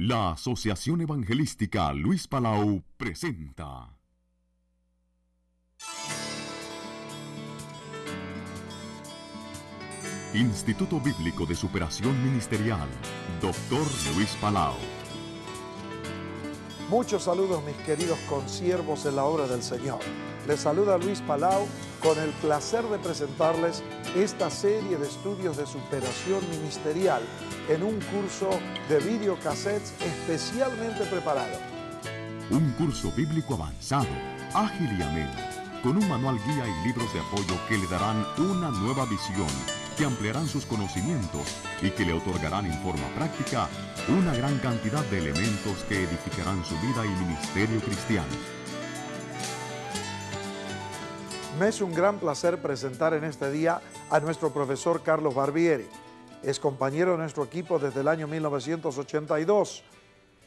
La Asociación Evangelística Luis Palau presenta Instituto Bíblico de Superación Ministerial, Dr. Luis Palau. Muchos saludos, mis queridos consiervos en la obra del Señor. Les saluda Luis Palau con el placer de presentarles esta serie de estudios de superación ministerial en un curso de videocassettes especialmente preparado. Un curso bíblico avanzado, ágil y ameno, con un manual guía y libros de apoyo que le darán una nueva visión, que ampliarán sus conocimientos y que le otorgarán en forma práctica una gran cantidad de elementos que edificarán su vida y ministerio cristiano. Me es un gran placer presentar en este día a nuestro profesor Carlos Barbieri. Es compañero de nuestro equipo desde el año 1982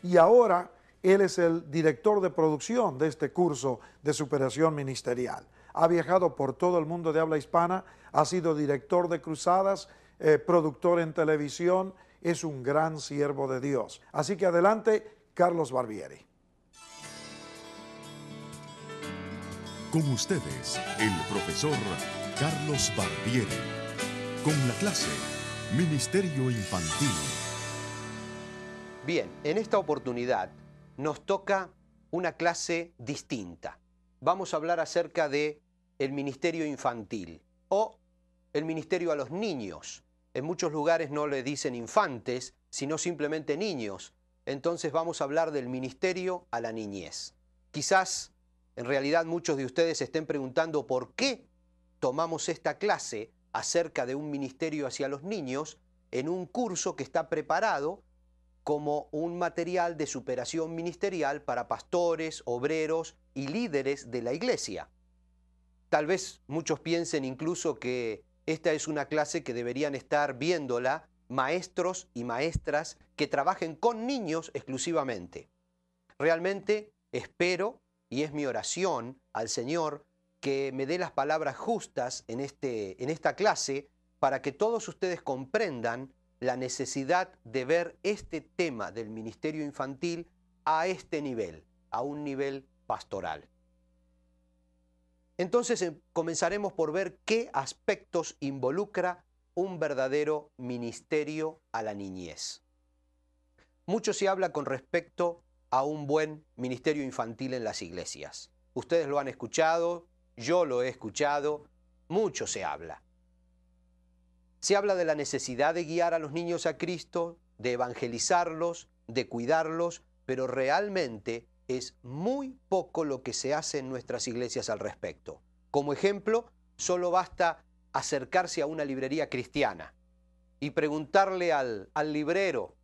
y ahora él es el director de producción de este curso de superación ministerial. Ha viajado por todo el mundo de habla hispana, ha sido director de cruzadas, productor en televisión, es un gran siervo de Dios. Así que adelante, Carlos Barbieri. Con ustedes, el profesor Carlos Barbieri, con la clase Ministerio Infantil. Bien, en esta oportunidad nos toca una clase distinta. Vamos a hablar acerca de el ministerio infantil o el ministerio a los niños. En muchos lugares no le dicen infantes, sino simplemente niños. Entonces vamos a hablar del ministerio a la niñez. Quizás, en realidad, muchos de ustedes estén preguntando por qué tomamos esta clase acerca de un ministerio hacia los niños en un curso que está preparado como un material de superación ministerial para pastores, obreros y líderes de la iglesia. Tal vez muchos piensen incluso que esta es una clase que deberían estar viéndola maestros y maestras que trabajen con niños exclusivamente. Realmente espero, y es mi oración al Señor, que me dé las palabras justas en esta clase para que todos ustedes comprendan la necesidad de ver este tema del ministerio infantil a este nivel, a un nivel pastoral. Entonces comenzaremos por ver qué aspectos involucra un verdadero ministerio a la niñez. Mucho se habla con respecto a un buen ministerio infantil en las iglesias. Ustedes lo han escuchado, yo lo he escuchado, mucho se habla. Se habla de la necesidad de guiar a los niños a Cristo, de evangelizarlos, de cuidarlos, pero realmente es muy poco lo que se hace en nuestras iglesias al respecto. Como ejemplo, solo basta acercarse a una librería cristiana y preguntarle al librero: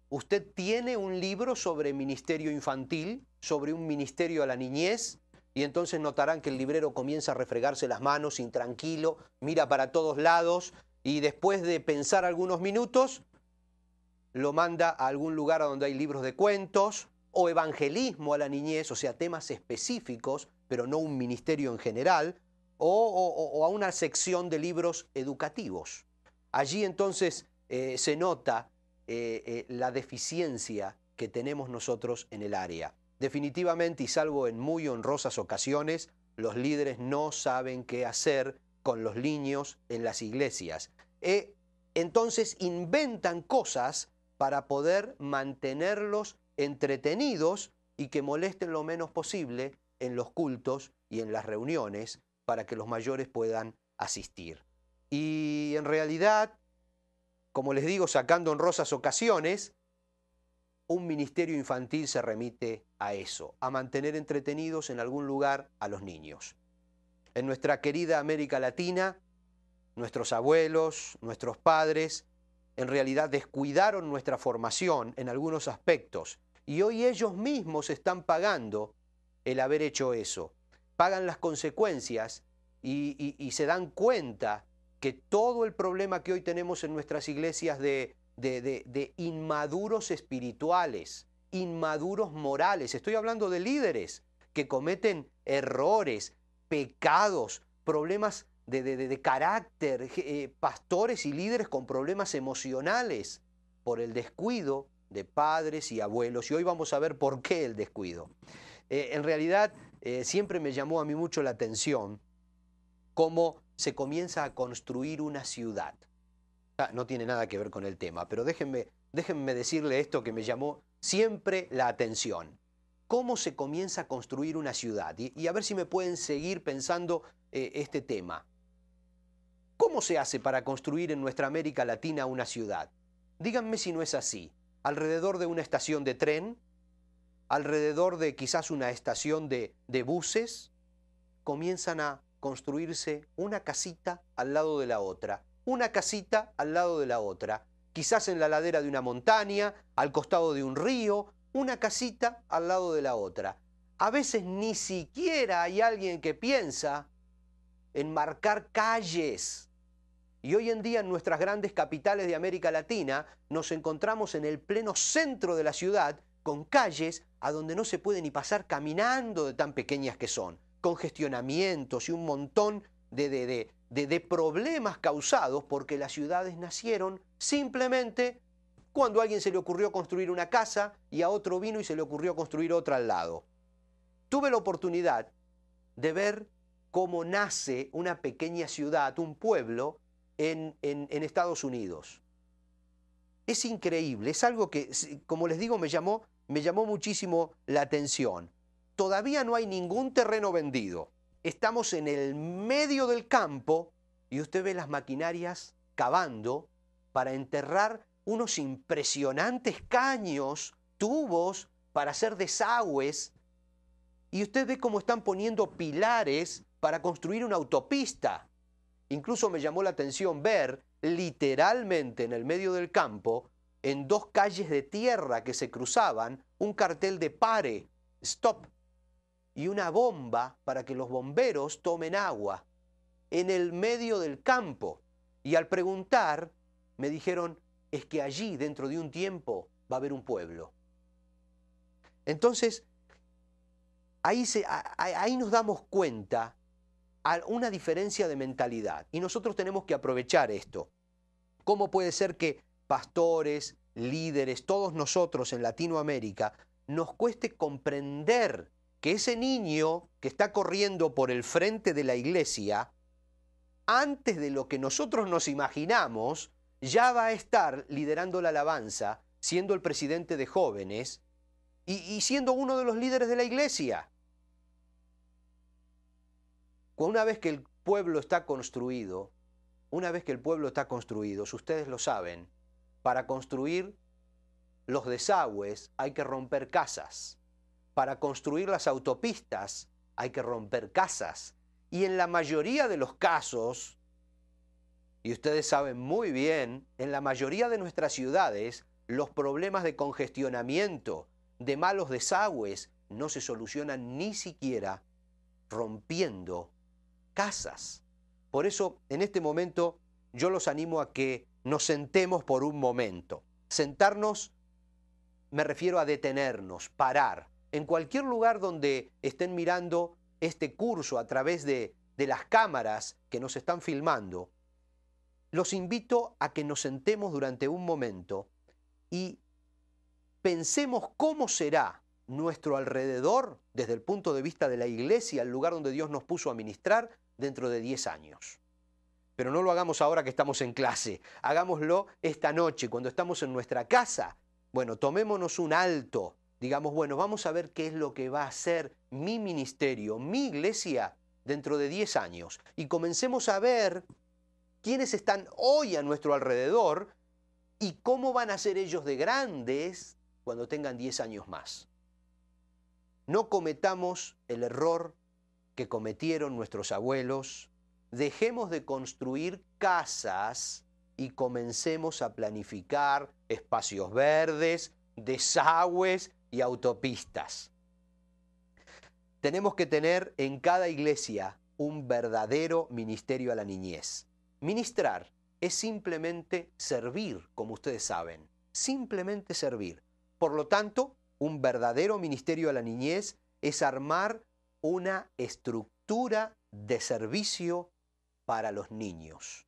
¿usted tiene un libro sobre ministerio infantil, sobre un ministerio a la niñez? Y entonces notarán que el librero comienza a refregarse las manos intranquilo, mira para todos lados y después de pensar algunos minutos lo manda a algún lugar a donde hay libros de cuentos o evangelismo a la niñez, o sea, temas específicos, pero no un ministerio en general, o a una sección de libros educativos. Allí entonces se nota la deficiencia que tenemos nosotros en el área. Definitivamente, y salvo en muy honrosas ocasiones, los líderes no saben qué hacer con los niños en las iglesias. Entonces inventan cosas para poder mantenerlos entretenidos y que molesten lo menos posible en los cultos y en las reuniones para que los mayores puedan asistir. Y en realidad, como les digo, sacando honrosas ocasiones, un ministerio infantil se remite a eso, a mantener entretenidos en algún lugar a los niños. En nuestra querida América Latina, nuestros abuelos, nuestros padres, en realidad descuidaron nuestra formación en algunos aspectos y hoy ellos mismos están pagando el haber hecho eso. Pagan las consecuencias y se dan cuenta que todo el problema que hoy tenemos en nuestras iglesias de inmaduros espirituales, inmaduros morales, estoy hablando de líderes que cometen errores, pecados, problemas de carácter, pastores y líderes con problemas emocionales por el descuido de padres y abuelos, y hoy vamos a ver por qué el descuido. En realidad, siempre me llamó a mí mucho la atención cómo se comienza a construir una ciudad. No tiene nada que ver con el tema, pero déjenme decirle esto que me llamó siempre la atención. ¿Cómo se comienza a construir una ciudad? Y a ver si me pueden seguir pensando este tema. ¿Cómo se hace para construir en nuestra América Latina una ciudad? Díganme si no es así. Alrededor de una estación de tren, alrededor de quizás una estación de buses, comienzan a construirse una casita al lado de la otra, una casita al lado de la otra, quizás en la ladera de una montaña, al costado de un río, una casita al lado de la otra. A veces ni siquiera hay alguien que piensa en marcar calles. Y hoy en día en nuestras grandes capitales de América Latina nos encontramos en el pleno centro de la ciudad con calles a donde no se puede ni pasar caminando de tan pequeñas que son, congestionamientos y un montón de problemas causados porque las ciudades nacieron simplemente cuando a alguien se le ocurrió construir una casa y a otro vino y se le ocurrió construir otra al lado. Tuve la oportunidad de ver cómo nace una pequeña ciudad, un pueblo, en Estados Unidos. Es increíble, es algo que, como les digo, me llamó muchísimo la atención. Todavía no hay ningún terreno vendido. Estamos en el medio del campo y usted ve las maquinarias cavando para enterrar unos impresionantes caños, tubos para hacer desagües. Y usted ve cómo están poniendo pilares para construir una autopista. Incluso me llamó la atención ver literalmente en el medio del campo, en dos calles de tierra que se cruzaban, un cartel de pare, stop, y una bomba para que los bomberos tomen agua en el medio del campo. Y al preguntar, me dijeron, es que allí, dentro de un tiempo, va a haber un pueblo. Entonces, ahí nos damos cuenta a una diferencia de mentalidad. Y nosotros tenemos que aprovechar esto. ¿Cómo puede ser que pastores, líderes, todos nosotros en Latinoamérica, nos cueste comprender que ese niño que está corriendo por el frente de la iglesia, antes de lo que nosotros nos imaginamos, ya va a estar liderando la alabanza, siendo el presidente de jóvenes y siendo uno de los líderes de la iglesia? Una vez que el pueblo está construido, ustedes lo saben, para construir los desagües hay que romper casas. Para construir las autopistas hay que romper casas. Y en la mayoría de los casos, y ustedes saben muy bien, en la mayoría de nuestras ciudades, los problemas de congestionamiento, de malos desagües, no se solucionan ni siquiera rompiendo casas. Por eso, en este momento, yo los animo a que nos sentemos por un momento. Sentarnos, me refiero a detenernos, parar. En cualquier lugar donde estén mirando este curso a través de las cámaras que nos están filmando, los invito a que nos sentemos durante un momento y pensemos cómo será nuestro alrededor desde el punto de vista de la iglesia, el lugar donde Dios nos puso a ministrar, dentro de 10 años. Pero no lo hagamos ahora que estamos en clase, hagámoslo esta noche, cuando estamos en nuestra casa. Bueno, tomémonos un alto, digamos, bueno, vamos a ver qué es lo que va a ser mi ministerio, mi iglesia, dentro de 10 años. Y comencemos a ver quiénes están hoy a nuestro alrededor y cómo van a ser ellos de grandes cuando tengan 10 años más. No cometamos el error que cometieron nuestros abuelos. Dejemos de construir casas y comencemos a planificar espacios verdes, desagües y autopistas. Tenemos que tener en cada iglesia un verdadero ministerio a la niñez. Ministrar es simplemente servir, como ustedes saben, simplemente servir. Por lo tanto, un verdadero ministerio a la niñez es armar una estructura de servicio para los niños.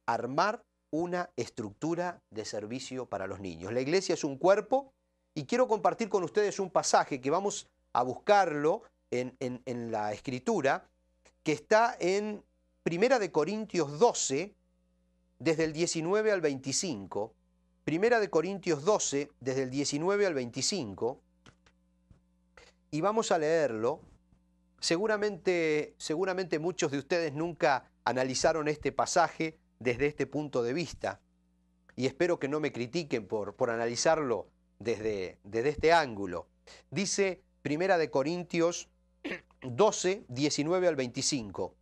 Armar una estructura de servicio para los niños. La iglesia es un cuerpo y quiero compartir con ustedes un pasaje que vamos a buscarlo en la Escritura, que está en 1 de Corintios 12, desde el 19 al 25. 1 de Corintios 12, desde el 19 al 25. Y vamos a leerlo. Seguramente muchos de ustedes nunca analizaron este pasaje desde este punto de vista. Y espero que no me critiquen por analizarlo desde este ángulo. Dice 1 de Corintios 12, 19 al 25.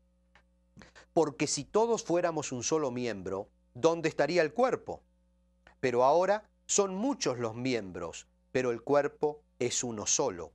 Porque si todos fuéramos un solo miembro, ¿dónde estaría el cuerpo? Pero ahora son muchos los miembros, pero el cuerpo es uno solo.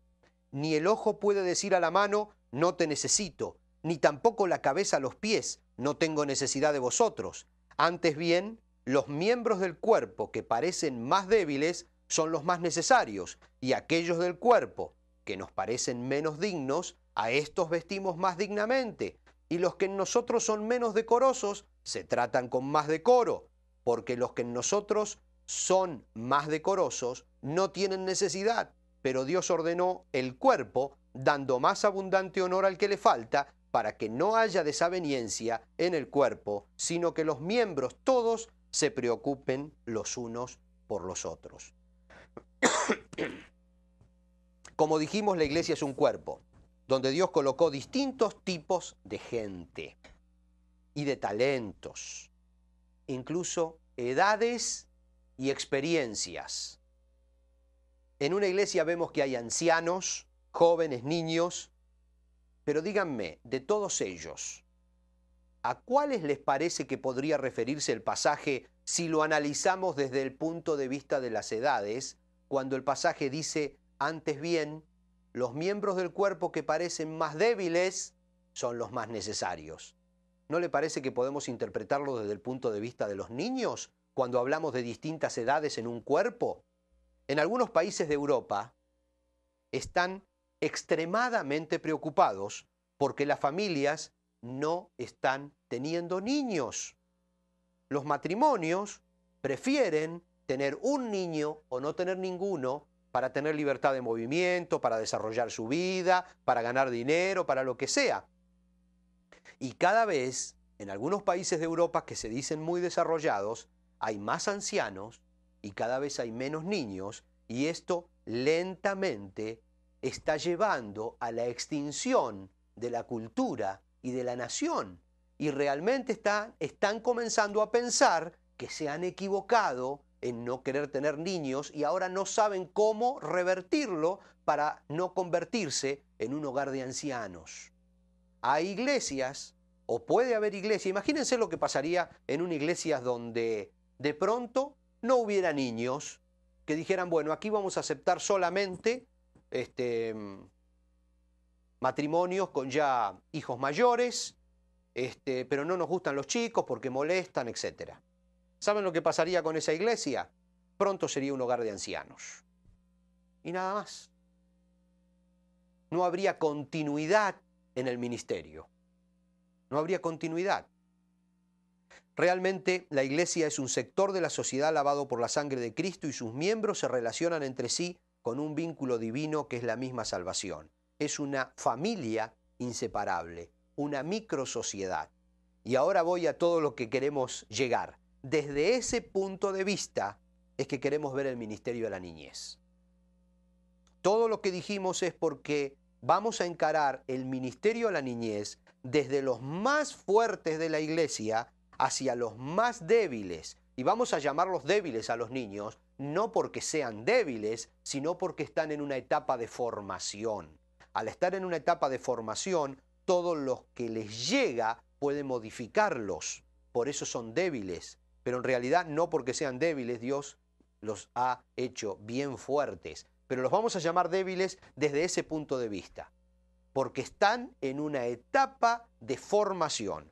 Ni el ojo puede decir a la mano, no te necesito, ni tampoco la cabeza a los pies, no tengo necesidad de vosotros. Antes bien, los miembros del cuerpo que parecen más débiles son los más necesarios, y aquellos del cuerpo que nos parecen menos dignos, a estos vestimos más dignamente, y los que en nosotros son menos decorosos se tratan con más decoro, porque los que en nosotros son más decorosos no tienen necesidad, pero Dios ordenó el cuerpo, dando más abundante honor al que le falta, para que no haya desaveniencia en el cuerpo, sino que los miembros todos se preocupen los unos por los otros. Como dijimos, la iglesia es un cuerpo, donde Dios colocó distintos tipos de gente y de talentos, incluso edades y experiencias. En una iglesia vemos que hay ancianos, jóvenes, niños, pero díganme, de todos ellos, ¿a cuáles les parece que podría referirse el pasaje si lo analizamos desde el punto de vista de las edades, cuando el pasaje dice, antes bien, los miembros del cuerpo que parecen más débiles son los más necesarios? ¿No le parece que podemos interpretarlo desde el punto de vista de los niños cuando hablamos de distintas edades en un cuerpo? En algunos países de Europa están extremadamente preocupados porque las familias no están teniendo niños. Los matrimonios prefieren tener un niño o no tener ninguno para tener libertad de movimiento, para desarrollar su vida, para ganar dinero, para lo que sea. Y cada vez, en algunos países de Europa que se dicen muy desarrollados, hay más ancianos y cada vez hay menos niños, y esto lentamente está llevando a la extinción de la cultura y de la nación. Y realmente están comenzando a pensar que se han equivocado en no querer tener niños y ahora no saben cómo revertirlo para no convertirse en un hogar de ancianos. Hay iglesias, o puede haber iglesias, imagínense lo que pasaría en una iglesia donde de pronto no hubiera niños, que dijeran, bueno, aquí vamos a aceptar solamente matrimonios con ya hijos mayores, pero no nos gustan los chicos porque molestan, etc. ¿Saben lo que pasaría con esa iglesia? Pronto sería un hogar de ancianos. Y nada más. No habría continuidad en el ministerio. No habría continuidad. Realmente la iglesia es un sector de la sociedad lavado por la sangre de Cristo y sus miembros se relacionan entre sí con un vínculo divino que es la misma salvación. Es una familia inseparable, una microsociedad. Y ahora voy a todo lo que queremos llegar. Desde ese punto de vista es que queremos ver el ministerio de la niñez. Todo lo que dijimos es porque vamos a encarar el ministerio de la niñez desde los más fuertes de la iglesia hacia los más débiles. Y vamos a llamarlos débiles a los niños, no porque sean débiles, sino porque están en una etapa de formación. Al estar en una etapa de formación, todo lo que les llega puede modificarlos. Por eso son débiles. Pero en realidad no porque sean débiles, Dios los ha hecho bien fuertes. Pero los vamos a llamar débiles desde ese punto de vista. Porque están en una etapa de formación.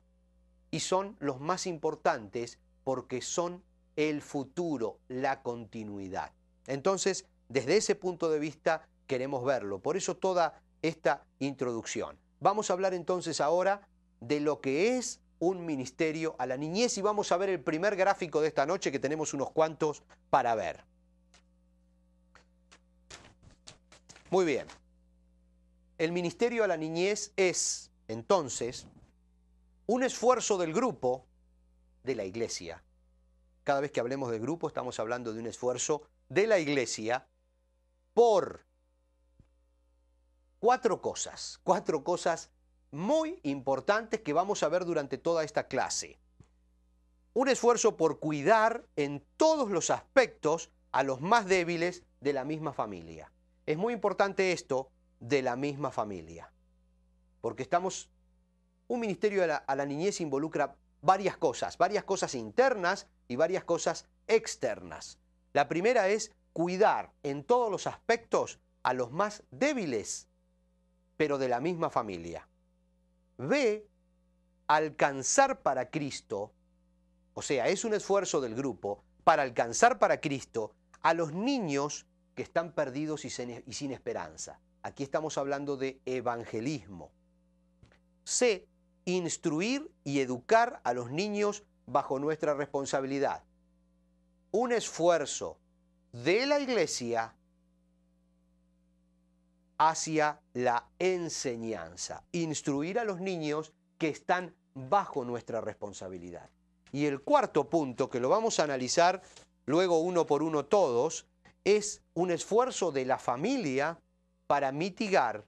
Y son los más importantes porque son el futuro, la continuidad. Entonces, desde ese punto de vista queremos verlo. Por eso toda esta introducción. Vamos a hablar entonces ahora de lo que es un ministerio a la niñez. Y vamos a ver el primer gráfico de esta noche, que tenemos unos cuantos para ver. Muy bien. El ministerio a la niñez es, entonces, un esfuerzo del grupo de la iglesia. Cada vez que hablemos de grupo estamos hablando de un esfuerzo de la iglesia por cuatro cosas muy importantes que vamos a ver durante toda esta clase. Un esfuerzo por cuidar en todos los aspectos a los más débiles de la misma familia. Es muy importante esto de la misma familia, porque un ministerio a la niñez involucra varias cosas internas y varias cosas externas. La primera es cuidar en todos los aspectos a los más débiles, pero de la misma familia. B, alcanzar para Cristo, o sea, es un esfuerzo del grupo para alcanzar para Cristo a los niños que están perdidos y sin esperanza. Aquí estamos hablando de evangelismo. C, instruir y educar a los niños bajo nuestra responsabilidad. Un esfuerzo de la iglesia hacia la enseñanza. Instruir a los niños que están bajo nuestra responsabilidad. Y el cuarto punto, que lo vamos a analizar luego uno por uno todos, es un esfuerzo de la familia para mitigar,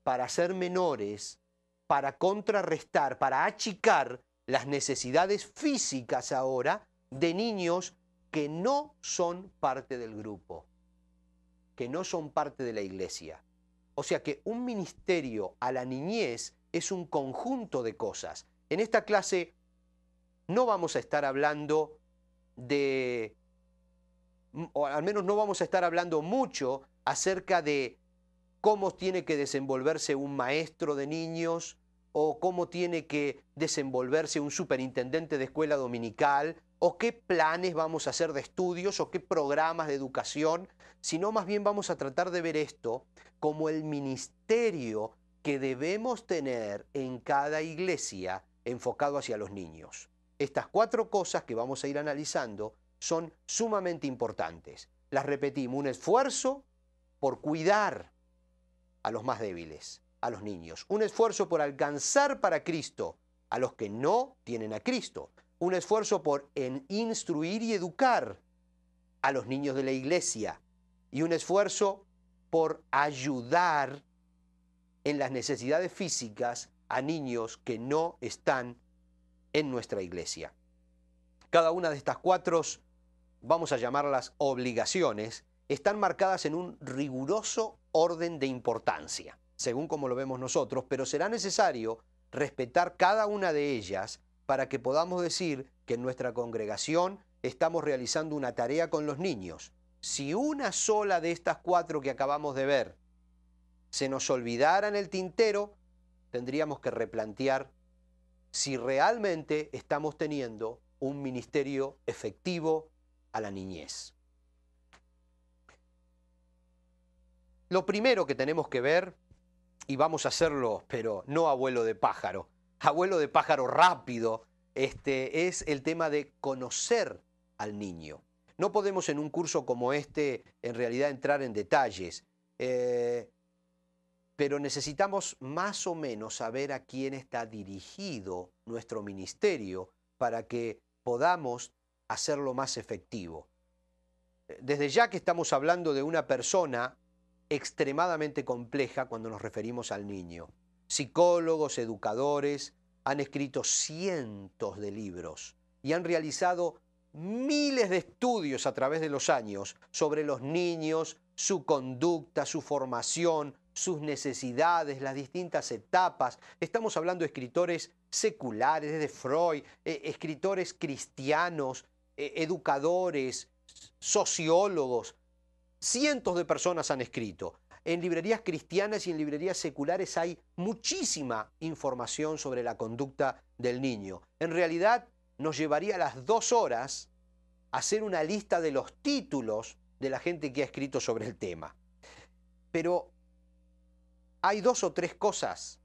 para hacer menores, para contrarrestar, para achicar las necesidades físicas ahora de niños que no son parte del grupo, que no son parte de la iglesia. O sea que un ministerio a la niñez es un conjunto de cosas. En esta clase no vamos a estar hablando o al menos no vamos a estar hablando mucho acerca de cómo tiene que desenvolverse un maestro de niños o cómo tiene que desenvolverse un superintendente de escuela dominical o qué planes vamos a hacer de estudios o qué programas de educación, sino más bien vamos a tratar de ver esto como el ministerio que debemos tener en cada iglesia enfocado hacia los niños. Estas cuatro cosas que vamos a ir analizando son sumamente importantes. Las repetimos, un esfuerzo por cuidar a los más débiles, a los niños. Un esfuerzo por alcanzar para Cristo a los que no tienen a Cristo. Un esfuerzo por instruir y educar a los niños de la iglesia. Y un esfuerzo por ayudar en las necesidades físicas a niños que no están en nuestra iglesia. Cada una de estas cuatro, vamos a llamarlas obligaciones, están marcadas en un riguroso orden de importancia, según como lo vemos nosotros, pero será necesario respetar cada una de ellas para que podamos decir que en nuestra congregación estamos realizando una tarea con los niños. Si una sola de estas cuatro que acabamos de ver se nos olvidara en el tintero, tendríamos que replantear si realmente estamos teniendo un ministerio efectivo a la niñez. Lo primero que tenemos que ver, y vamos a hacerlo, pero no a vuelo de pájaro rápido, es el tema de conocer al niño. No podemos en un curso como este en realidad entrar en detalles, pero necesitamos más o menos saber a quién está dirigido nuestro ministerio para que podamos hacerlo más efectivo. Desde ya que estamos hablando de una persona extremadamente compleja cuando nos referimos al niño. Psicólogos, educadores han escrito cientos de libros y han realizado miles de estudios a través de los años sobre los niños, su conducta, su formación, sus necesidades, las distintas etapas. Estamos hablando de escritores seculares, desde Freud, escritores cristianos, educadores, sociólogos. Cientos de personas han escrito. En librerías cristianas y en librerías seculares hay muchísima información sobre la conducta del niño. En realidad nos llevaría las 2 horas hacer una lista de los títulos de la gente que ha escrito sobre el tema. Pero hay 2 o 3 cosas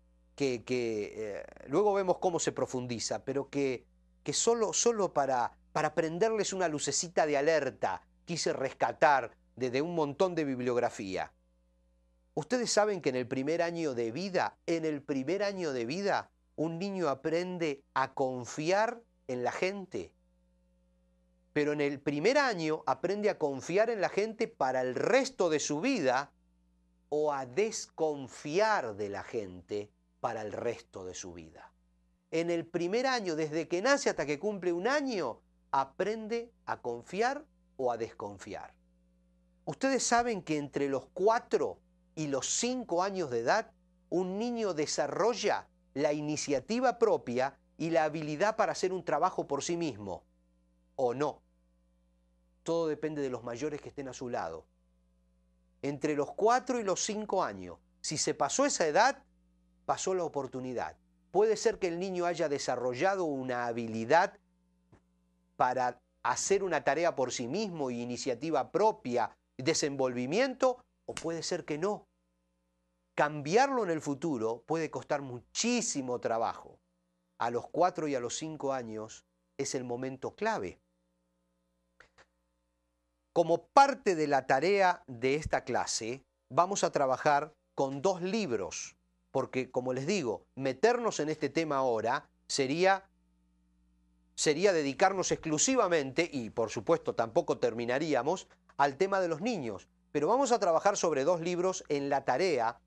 luego vemos cómo se profundiza, pero que solo para prenderles una lucecita de alerta quise rescatar de un montón de bibliografía. Ustedes saben que en el primer año de vida, un niño aprende a confiar en la gente. Pero en el primer año aprende a confiar en la gente para el resto de su vida o a desconfiar de la gente para el resto de su vida. En el primer año, desde que nace hasta que cumple un año, aprende a confiar o a desconfiar. Ustedes saben que entre los 4 y los 5 años de edad, un niño desarrolla la iniciativa propia y la habilidad para hacer un trabajo por sí mismo, ¿o no? Todo depende de los mayores que estén a su lado. Entre los 4 y los 5 años, si se pasó esa edad, pasó la oportunidad. Puede ser que el niño haya desarrollado una habilidad para hacer una tarea por sí mismo y iniciativa propia, desenvolvimiento, o puede ser que no. Cambiarlo en el futuro puede costar muchísimo trabajo. A los 4 y a los 5 años es el momento clave. Como parte de la tarea de esta clase, vamos a trabajar con 2 libros, porque, como les digo, meternos en este tema ahora sería dedicarnos exclusivamente, y por supuesto tampoco terminaríamos, al tema de los niños. Pero vamos a trabajar sobre 2 libros en la tarea.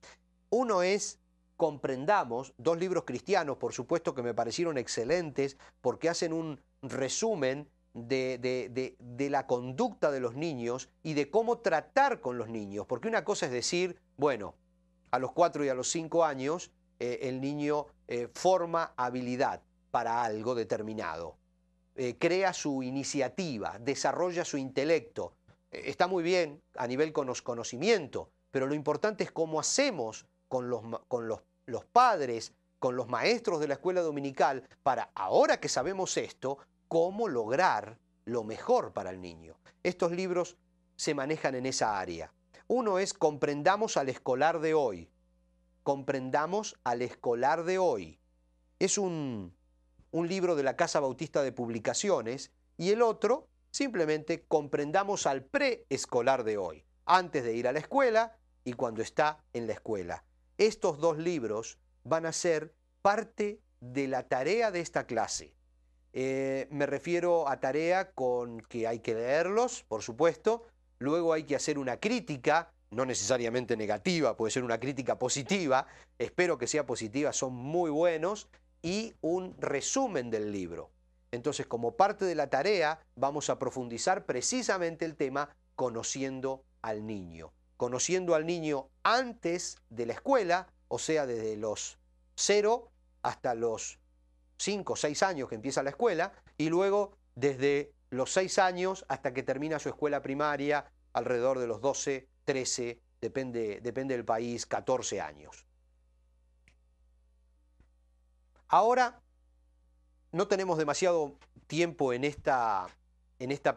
Uno es Comprendamos, 2 libros cristianos, por supuesto, que me parecieron excelentes, porque hacen un resumen de la conducta de los niños y de cómo tratar con los niños. Porque una cosa es decir, bueno, a los 4 y a los 5 años el niño forma habilidad para algo determinado, crea su iniciativa, desarrolla su intelecto. Está muy bien a nivel conocimiento, pero lo importante es cómo hacemos con los padres, con los maestros de la escuela dominical, para, ahora que sabemos esto, cómo lograr lo mejor para el niño. Estos libros se manejan en esa área. Uno es Comprendamos al escolar de hoy. Comprendamos al escolar de hoy. Es un libro de la Casa Bautista de Publicaciones, y el otro, simplemente Comprendamos al preescolar de hoy, antes de ir a la escuela y cuando está en la escuela. Estos 2 libros van a ser parte de la tarea de esta clase. Me refiero a tarea con que hay que leerlos, por supuesto, luego hay que hacer una crítica, no necesariamente negativa, puede ser una crítica positiva, espero que sea positiva, son muy buenos, y un resumen del libro. Entonces, como parte de la tarea, vamos a profundizar precisamente el tema conociendo al niño. Conociendo al niño antes de la escuela, o sea, desde los 0 hasta los 5 o 6 años que empieza la escuela, y luego desde los 6 años hasta que termina su escuela primaria, alrededor de los 12, 13, depende del país, 14 años. Ahora, no tenemos demasiado tiempo en esta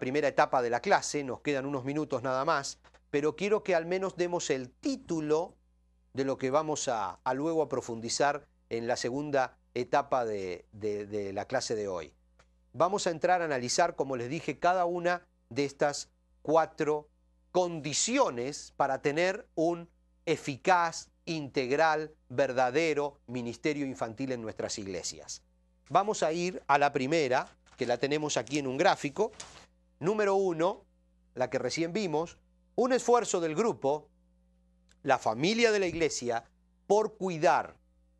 primera etapa de la clase, nos quedan unos minutos nada más, pero quiero que al menos demos el título de lo que vamos a luego a profundizar en la segunda etapa de la clase de hoy. Vamos a entrar a analizar, como les dije, cada una de estas 4 condiciones para tener un eficaz, integral, verdadero ministerio infantil en nuestras iglesias. Vamos a ir a la primera, que la tenemos aquí en un gráfico. Número 1, la que recién vimos, un esfuerzo del grupo, la familia de la iglesia, por cuidar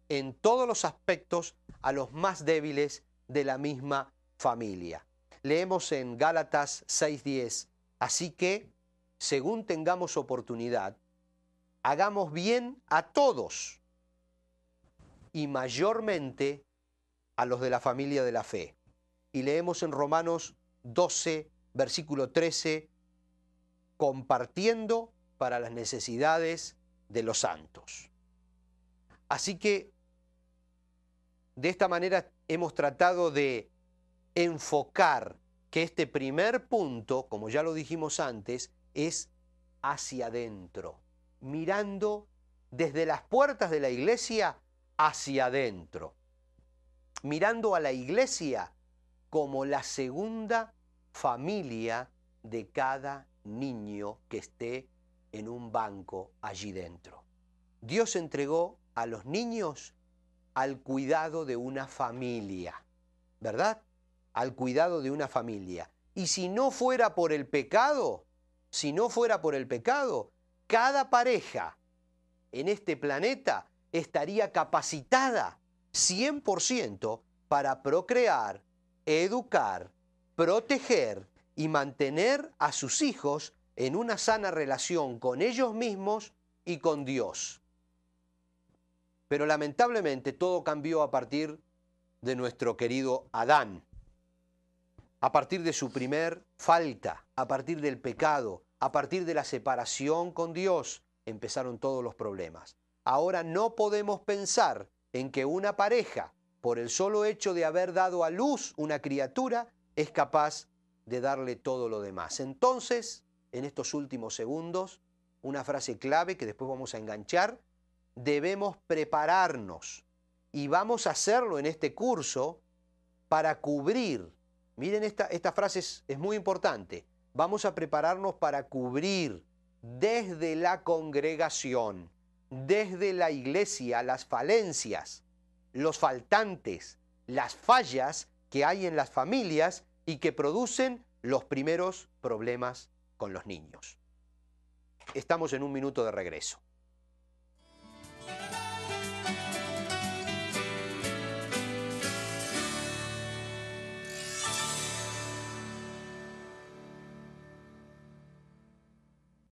en todos los aspectos a los más débiles de la misma familia. Leemos en Gálatas 6:10, así que, según tengamos oportunidad, hagamos bien a todos y mayormente a los de la familia de la fe. Y leemos en Romanos 12, versículo 13, compartiendo para las necesidades de los santos. Así que, de esta manera hemos tratado de enfocar que este primer punto, como ya lo dijimos antes, es hacia adentro, mirando desde las puertas de la iglesia hacia adentro, mirando a la iglesia como la segunda familia de cada niño que esté en un banco allí dentro. Dios entregó a los niños al cuidado de una familia, ¿verdad? Al cuidado de una familia. Y si no fuera por el pecado, cada pareja en este planeta estaría capacitada 100% para procrear, educar, proteger y mantener a sus hijos en una sana relación con ellos mismos y con Dios. Pero lamentablemente todo cambió a partir de nuestro querido Adán, a partir de su primer falta, a partir del pecado, a partir de la separación con Dios, empezaron todos los problemas. Ahora no podemos pensar en que una pareja, por el solo hecho de haber dado a luz una criatura, es capaz de darle todo lo demás. Entonces, en estos últimos segundos, una frase clave que después vamos a enganchar: debemos prepararnos, y vamos a hacerlo en este curso para cubrir. Miren, esta frase es muy importante. Vamos a prepararnos para cubrir desde la congregación, desde la iglesia, las falencias, los faltantes, las fallas que hay en las familias y que producen los primeros problemas con los niños. Estamos en un minuto de regreso.